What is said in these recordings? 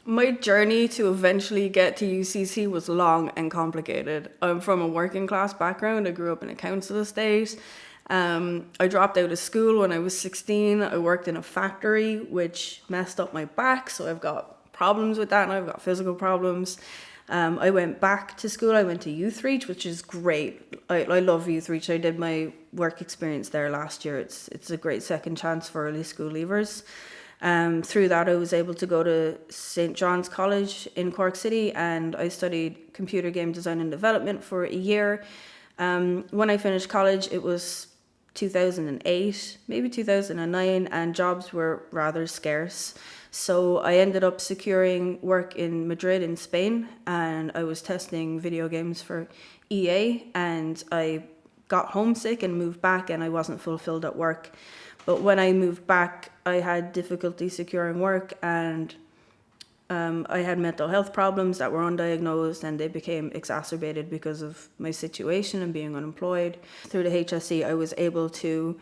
My journey to eventually get to UCC was long and complicated. I'm from a working class background. I grew up in a council estate. I dropped out of school when I was 16. I worked in a factory, which messed up my back, so I've got problems with that, and I've got physical problems. I went back to school. I went to Youth Reach, which is great. I love Youth Reach. I did my work experience there last year. It's a great second chance for early school leavers. Through that, I was able to go to St. John's College in Cork City, and I studied computer game design and development for a year. When I finished college, it was 2008, maybe 2009, and jobs were rather scarce. So I ended up securing work in Madrid in Spain, and I was testing video games for EA, and I got homesick and moved back, and I wasn't fulfilled at work. But when I moved back, I had difficulty securing work, and I had mental health problems that were undiagnosed, and they became exacerbated because of my situation and being unemployed. Through the HSC, I was able to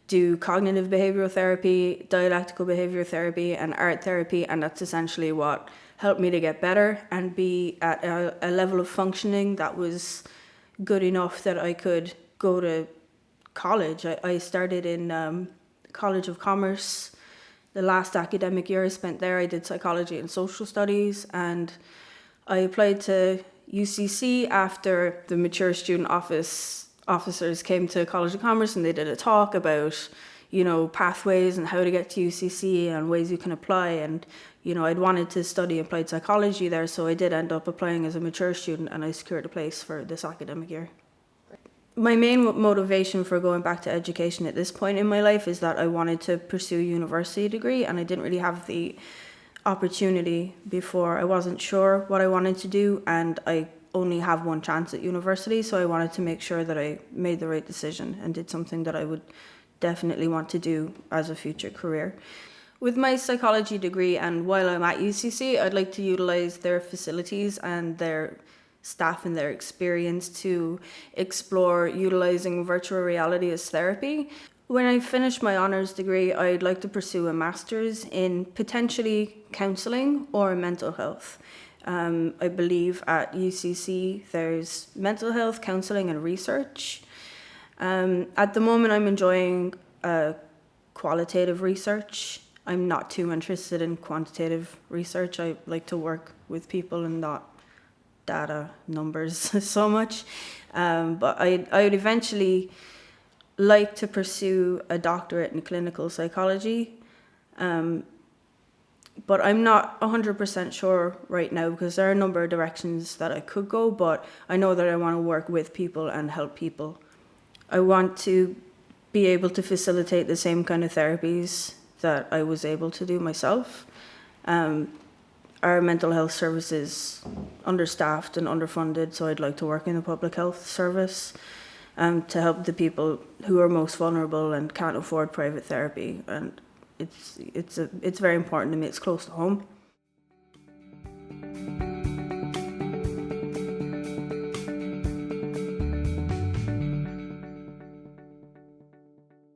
do cognitive behavioral therapy, dialectical behavioral therapy, and art therapy, and that's essentially what helped me to get better and be at a level of functioning that was good enough that I could go to college. I started in College of Commerce. The last academic year I spent there, I did psychology and social studies, and I applied to UCC after the mature student officers came to College of Commerce, and they did a talk about, pathways and how to get to UCC and ways you can apply. And, I'd wanted to study applied psychology there, so I did end up applying as a mature student, and I secured a place for this academic year. My main motivation for going back to education at this point in my life is that I wanted to pursue a university degree, and I didn't really have the opportunity before. I wasn't sure what I wanted to do, and I only have one chance at university, so I wanted to make sure that I made the right decision and did something that I would definitely want to do as a future career. With my psychology degree, and while I'm at UCC, I'd like to utilize their facilities and their staff and their experience to explore utilizing virtual reality as therapy. When I finish my honours degree, I'd like to pursue a master's in potentially counselling or mental health. I believe at UCC there's mental health, counselling and research. At the moment I'm enjoying qualitative research. I'm not too interested in quantitative research. I like to work with people and not data, numbers so much. But I'd eventually like to pursue a doctorate in clinical psychology. But I'm not 100% sure right now, because there are a number of directions that I could go, but I know that I want to work with people and help people. I want to be able to facilitate the same kind of therapies that I was able to do myself. Our mental health service is understaffed and underfunded, so I'd like to work in the public health service to help the people who are most vulnerable and can't afford private therapy. And it's very important to me. It's close to home.